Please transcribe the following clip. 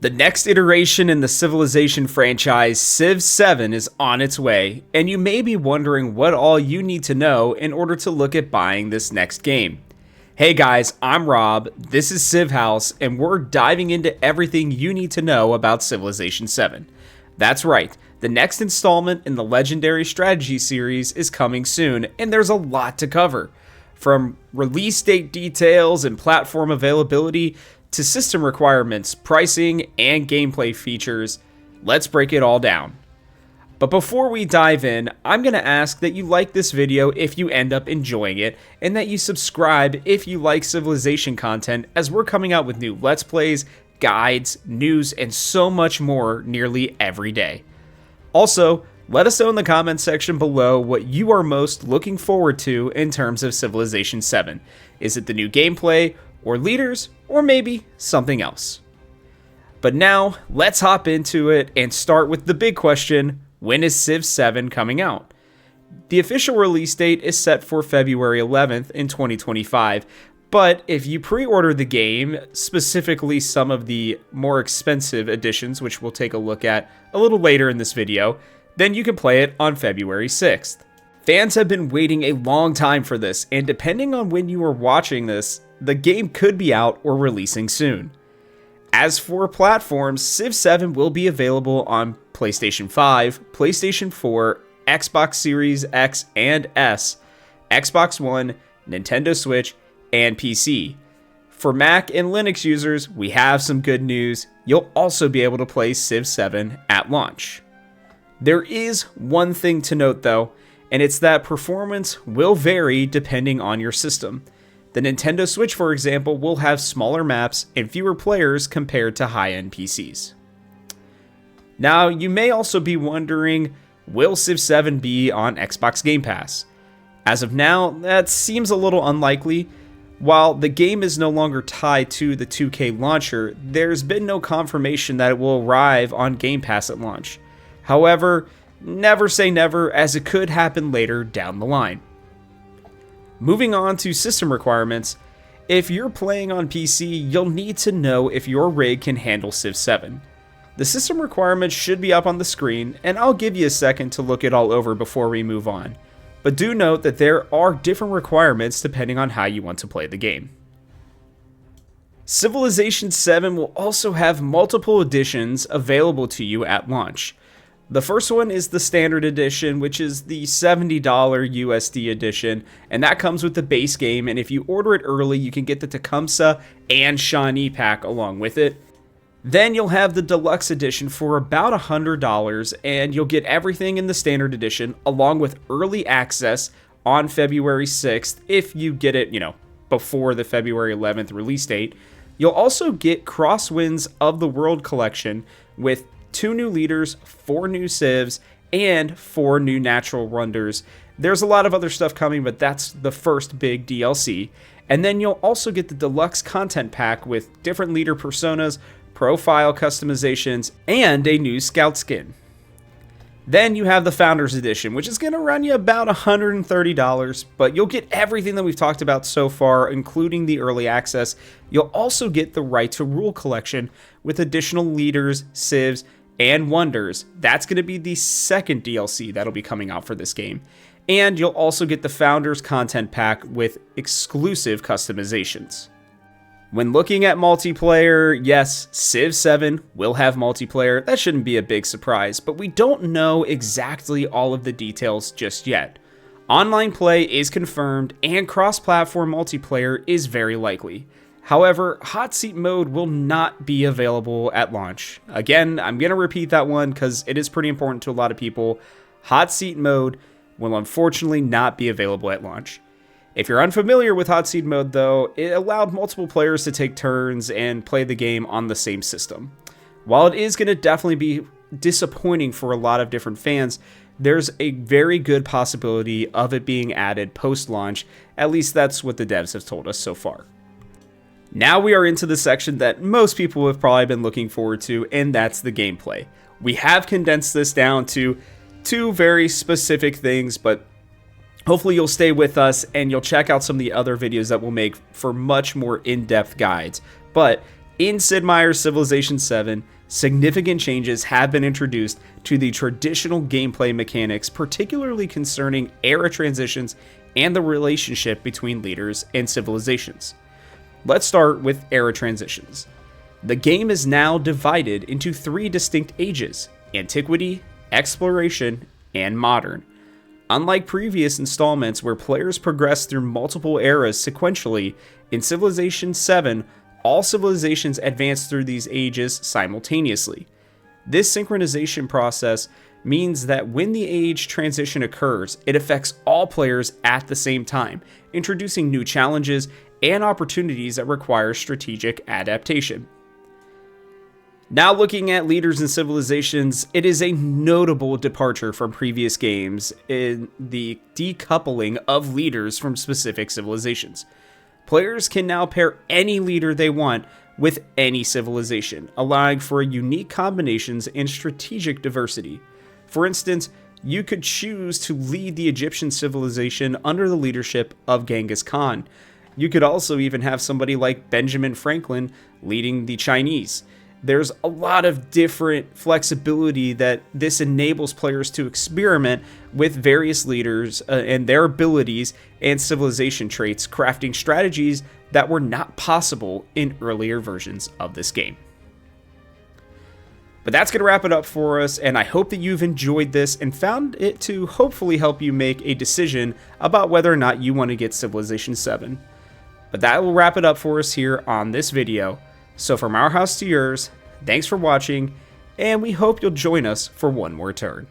The next iteration in the Civilization franchise, Civ 7, is on its way, and you may be wondering what all you need to know in order to look at buying this next game. Hey guys, I'm Rob, this is CivHaus, and we're diving into everything you need to know about Civilization 7. That's right, the next installment in the legendary strategy series is coming soon, and there's a lot to cover. From release date details and platform availability to system requirements, pricing, and gameplay features, let's break it all down. But before we dive in, I'm going to ask that you like this video if you end up enjoying it, and that you subscribe if you like Civilization content, as we're coming out with new Let's Plays, guides, news, and so much more nearly every day. Also, let us know in the comments section below what you are most looking forward to in terms of Civilization 7. Is it the new gameplay, or leaders, or maybe something else? But now, let's hop into it and start with the big question: when is Civ 7 coming out? The official release date is set for February 11th in 2025, but if you pre-order the game, specifically some of the more expensive editions, which we'll take a look at a little later in this video, then you can play it on February 6th. Fans have been waiting a long time for this, and depending on when you are watching this, the game could be out or releasing soon. As for platforms, Civ 7 will be available on PlayStation 5, PlayStation 4, Xbox Series X and S, Xbox One, Nintendo Switch, and PC. For Mac and Linux users, we have some good news. You'll also be able to play Civ 7 at launch. There is one thing to note though, and it's that performance will vary depending on your system. The Nintendo Switch, for example, will have smaller maps and fewer players compared to high-end PCs. Now, you may also be wondering, will Civ 7 be on Xbox Game Pass? As of now, that seems a little unlikely. While the game is no longer tied to the 2K launcher, there's been no confirmation that it will arrive on Game Pass at launch. However, never say never, as it could happen later down the line. Moving on to system requirements, if you're playing on PC, you'll need to know if your rig can handle Civ 7. The system requirements should be up on the screen, and I'll give you a second to look it all over before we move on. But do note that there are different requirements depending on how you want to play the game. Civilization 7 will also have multiple editions available to you at launch. The first one is the standard edition, which is the $70 USD edition, and that comes with the base game, and if you order it early, you can get the Tecumseh and Shawnee pack along with it. Then you'll have the deluxe edition for about $100, and you'll get everything in the standard edition, along with early access on February 6th, if you get it, before the February 11th release date. You'll also get Crosswinds of the World collection with 2 new leaders, 4 new civs, and 4 new natural wonders. There's a lot of other stuff coming, but that's the first big DLC. And then you'll also get the deluxe content pack with different leader personas, profile customizations, and a new scout skin. Then you have the Founders Edition, which is going to run you about $130, but you'll get everything that we've talked about so far, including the early access. You'll also get the Right to Rule collection with additional leaders, civs, and wonders. That's going to be the second DLC that'll be coming out for this game. And you'll also get the Founders content pack with exclusive customizations. When looking at multiplayer, yes, Civ 7 will have multiplayer. That shouldn't be a big surprise, but we don't know exactly all of the details just yet. Online play is confirmed, and cross-platform multiplayer is very likely. However, hot seat mode will not be available at launch. Again, I'm going to repeat that one because it is pretty important to a lot of people. Hot seat mode will unfortunately not be available at launch. If you're unfamiliar with hot seat mode though, it allowed multiple players to take turns and play the game on the same system. While it is going to definitely be disappointing for a lot of different fans, there's a very good possibility of it being added post-launch. At least that's what the devs have told us so far. Now we are into the section that most people have probably been looking forward to, and that's the gameplay. We have condensed this down to 2 very specific things, but hopefully you'll stay with us and you'll check out some of the other videos that we'll make for much more in-depth guides. But in Sid Meier's Civilization 7, Significant changes have been introduced to the traditional gameplay mechanics, particularly concerning era transitions and the relationship between leaders and civilizations. Let's start with era transitions. The game is now divided into 3 distinct ages: Antiquity, Exploration, and Modern. Unlike previous installments where players progress through multiple eras sequentially, in Civilization 7, all civilizations advance through these ages simultaneously. This synchronization process means that when the age transition occurs, it affects all players at the same time, introducing new challenges and opportunities that require strategic adaptation. Now looking at leaders and civilizations, it is a notable departure from previous games in the decoupling of leaders from specific civilizations. Players can now pair any leader they want with any civilization, allowing for unique combinations and strategic diversity. For instance, you could choose to lead the Egyptian civilization under the leadership of Genghis Khan. You could also even have somebody like Benjamin Franklin leading the Chinese. There's a lot of different flexibility that this enables players to experiment with various leaders and their abilities and civilization traits, crafting strategies that were not possible in earlier versions of this game. But that's going to wrap it up for us, and I hope that you've enjoyed this and found it to hopefully help you make a decision about whether or not you want to get Civilization 7. But that will wrap it up for us here on this video. So from our house to yours, thanks for watching, and we hope you'll join us for one more turn.